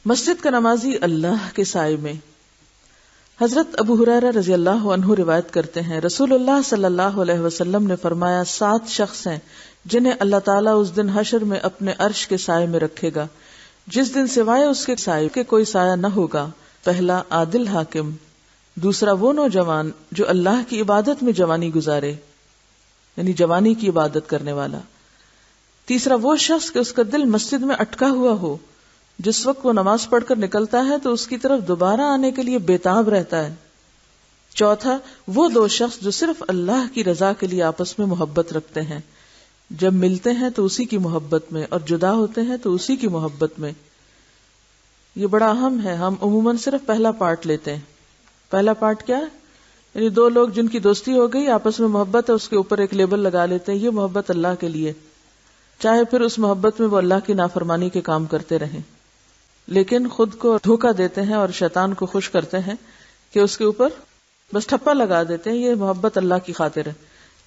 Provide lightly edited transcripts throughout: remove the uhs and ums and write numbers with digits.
مسجد کا نمازی اللہ کے سائے میں. حضرت ابو ہریرہ رضی اللہ عنہ روایت کرتے ہیں رسول اللہ صلی اللہ علیہ وسلم نے فرمایا 7 شخص ہیں جنہیں اللہ تعالیٰ اس دن حشر میں اپنے عرش کے سائے میں رکھے گا جس دن سوائے اس کے سائے کے کوئی سایہ نہ ہوگا. پہلا عادل حاکم، دوسرا وہ نوجوان جو اللہ کی عبادت میں جوانی گزارے یعنی جوانی کی عبادت کرنے والا، تیسرا وہ شخص کہ اس کا دل مسجد میں اٹکا ہوا ہو، جس وقت وہ نماز پڑھ کر نکلتا ہے تو اس کی طرف دوبارہ آنے کے لیے بےتاب رہتا ہے. چوتھا وہ 2 شخص جو صرف اللہ کی رضا کے لیے آپس میں محبت رکھتے ہیں، جب ملتے ہیں تو اسی کی محبت میں اور جدا ہوتے ہیں تو اسی کی محبت میں. یہ بڑا اہم ہے. ہم عموماً صرف پہلا پارٹ لیتے ہیں. پہلا پارٹ کیا ہے؟ یعنی 2 لوگ جن کی دوستی ہو گئی، آپس میں محبت ہے، اس کے اوپر ایک لیبل لگا لیتے ہیں یہ محبت اللہ کے لیے، چاہے پھر اس محبت میں وہ اللہ کی نافرمانی کے کام کرتے رہیں، لیکن خود کو دھوکہ دیتے ہیں اور شیطان کو خوش کرتے ہیں کہ اس کے اوپر بس ٹھپا لگا دیتے ہیں یہ محبت اللہ کی خاطر ہے،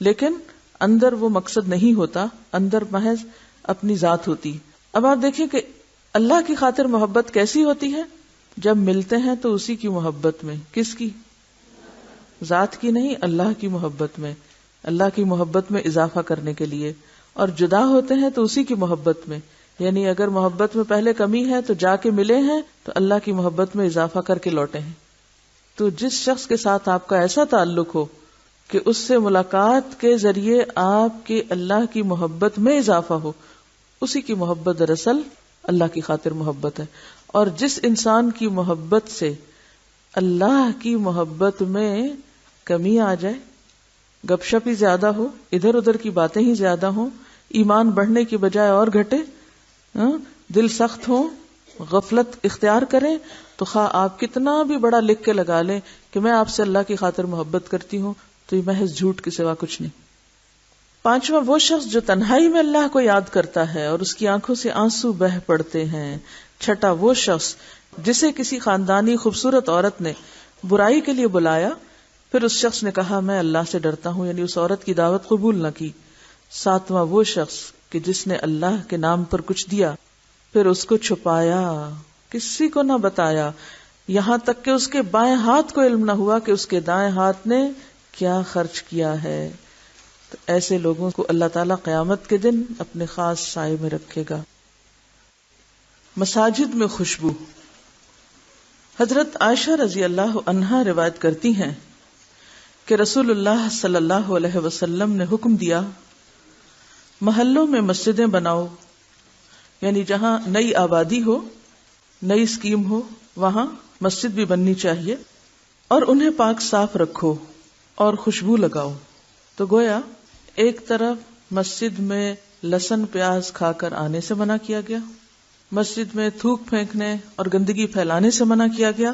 لیکن اندر وہ مقصد نہیں ہوتا، اندر محض اپنی ذات ہوتی. اب آپ دیکھیں کہ اللہ کی خاطر محبت کیسی ہوتی ہے؟ جب ملتے ہیں تو اسی کی محبت میں. کس کی؟ ذات کی نہیں، اللہ کی محبت میں، اللہ کی محبت میں اضافہ کرنے کے لیے. اور جدا ہوتے ہیں تو اسی کی محبت میں، یعنی اگر محبت میں پہلے کمی ہے تو جا کے ملے ہیں تو اللہ کی محبت میں اضافہ کر کے لوٹے ہیں. تو جس شخص کے ساتھ آپ کا ایسا تعلق ہو کہ اس سے ملاقات کے ذریعے آپ کے اللہ کی محبت میں اضافہ ہو، اسی کی محبت دراصل اللہ کی خاطر محبت ہے. اور جس انسان کی محبت سے اللہ کی محبت میں کمی آ جائے، گپ شپ ہی زیادہ ہو، ادھر ادھر کی باتیں ہی زیادہ ہوں، ایمان بڑھنے کی بجائے اور گھٹے، دل سخت ہو، غفلت اختیار کریں، تو خواہ آپ کتنا بھی بڑا لکھ کے لگا لیں کہ میں آپ سے اللہ کی خاطر محبت کرتی ہوں، تو یہ محض جھوٹ کے سوا کچھ نہیں. 5واں وہ شخص جو تنہائی میں اللہ کو یاد کرتا ہے اور اس کی آنکھوں سے آنسو بہہ پڑتے ہیں. 6واں وہ شخص جسے کسی خاندانی خوبصورت عورت نے برائی کے لیے بلایا، پھر اس شخص نے کہا میں اللہ سے ڈرتا ہوں، یعنی اس عورت کی دعوت قبول نہ کی. 7واں وہ شخص کہ جس نے اللہ کے نام پر کچھ دیا پھر اس کو چھپایا، کسی کو نہ بتایا، یہاں تک کہ اس کے بائیں ہاتھ کو علم نہ ہوا کہ اس کے دائیں ہاتھ نے کیا خرچ کیا ہے. تو ایسے لوگوں کو اللہ تعالیٰ قیامت کے دن اپنے خاص سائے میں رکھے گا. مساجد میں خوشبو. حضرت عائشہ رضی اللہ عنہا روایت کرتی ہیں کہ رسول اللہ صلی اللہ علیہ وسلم نے حکم دیا محلوں میں مسجدیں بناؤ، یعنی جہاں نئی آبادی ہو، نئی اسکیم ہو، وہاں مسجد بھی بننی چاہیے، اور انہیں پاک صاف رکھو اور خوشبو لگاؤ. تو گویا ایک طرف مسجد میں لہسن پیاز کھا کر آنے سے منع کیا گیا، مسجد میں تھوک پھینکنے اور گندگی پھیلانے سے منع کیا گیا،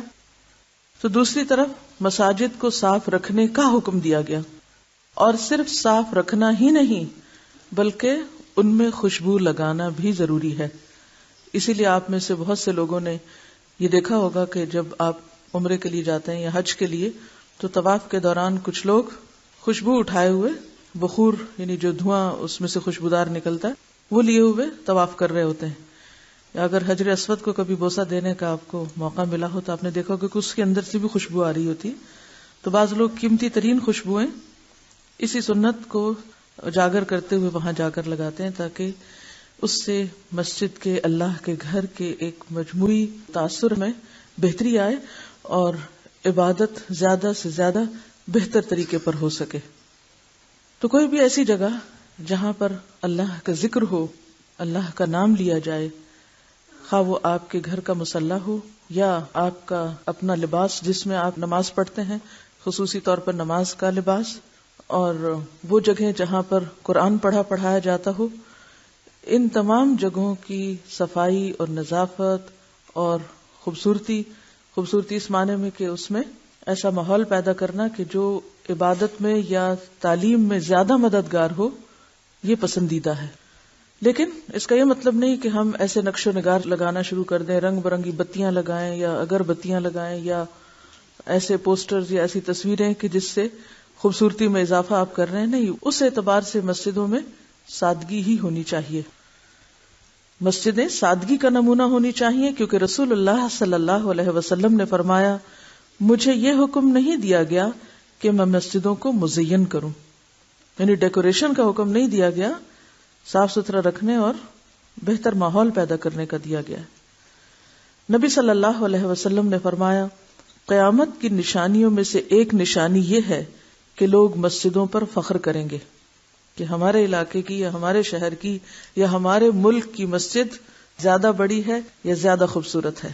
تو دوسری طرف مساجد کو صاف رکھنے کا حکم دیا گیا. اور صرف صاف رکھنا ہی نہیں بلکہ ان میں خوشبو لگانا بھی ضروری ہے. اسی لیے آپ میں سے بہت سے لوگوں نے یہ دیکھا ہوگا کہ جب آپ عمرے کے لیے جاتے ہیں یا حج کے لیے تو طواف کے دوران کچھ لوگ خوشبو اٹھائے ہوئے، بخور یعنی جو دھواں اس میں سے خوشبودار نکلتا ہے وہ لیے ہوئے طواف کر رہے ہوتے ہیں. یا اگر حجر اسود کو کبھی بوسہ دینے کا آپ کو موقع ملا ہو تو آپ نے دیکھا ہوگا کہ اس کے اندر سے بھی خوشبو آ رہی ہوتی. تو بعض لوگ قیمتی ترین خوشبوئیں اسی سنت کو اجاگر کرتے ہوئے وہاں جا کر لگاتے ہیں تاکہ اس سے مسجد کے، اللہ کے گھر کے ایک مجموعی تاثر میں بہتری آئے اور عبادت زیادہ سے زیادہ بہتر طریقے پر ہو سکے. تو کوئی بھی ایسی جگہ جہاں پر اللہ کا ذکر ہو، اللہ کا نام لیا جائے، خواہ وہ آپ کے گھر کا مصلی ہو یا آپ کا اپنا لباس جس میں آپ نماز پڑھتے ہیں، خصوصی طور پر نماز کا لباس، اور وہ جگہیں جہاں پر قرآن پڑھایا جاتا ہو، ان تمام جگہوں کی صفائی اور نظافت اور خوبصورتی اس معنی میں کہ اس میں ایسا ماحول پیدا کرنا کہ جو عبادت میں یا تعلیم میں زیادہ مددگار ہو، یہ پسندیدہ ہے. لیکن اس کا یہ مطلب نہیں کہ ہم ایسے نقش و نگار لگانا شروع کر دیں، رنگ برنگی بتیاں لگائیں یا اگر بتیاں لگائیں یا ایسے پوسٹرز یا ایسی تصویریں کہ جس سے خوبصورتی میں اضافہ آپ کر رہے ہیں. نہیں، اس اعتبار سے مسجدوں میں سادگی ہی ہونی چاہیے. مسجدیں سادگی کا نمونہ ہونی چاہیے، کیونکہ رسول اللہ صلی اللہ علیہ وسلم نے فرمایا مجھے یہ حکم نہیں دیا گیا کہ میں مسجدوں کو مزین کروں، یعنی ڈیکوریشن کا حکم نہیں دیا گیا، صاف ستھرا رکھنے اور بہتر ماحول پیدا کرنے کا دیا گیا. نبی صلی اللہ علیہ وسلم نے فرمایا قیامت کی نشانیوں میں سے ایک نشانی یہ ہے کہ لوگ مسجدوں پر فخر کریں گے کہ ہمارے علاقے کی یا ہمارے شہر کی یا ہمارے ملک کی مسجد زیادہ بڑی ہے یا زیادہ خوبصورت ہے.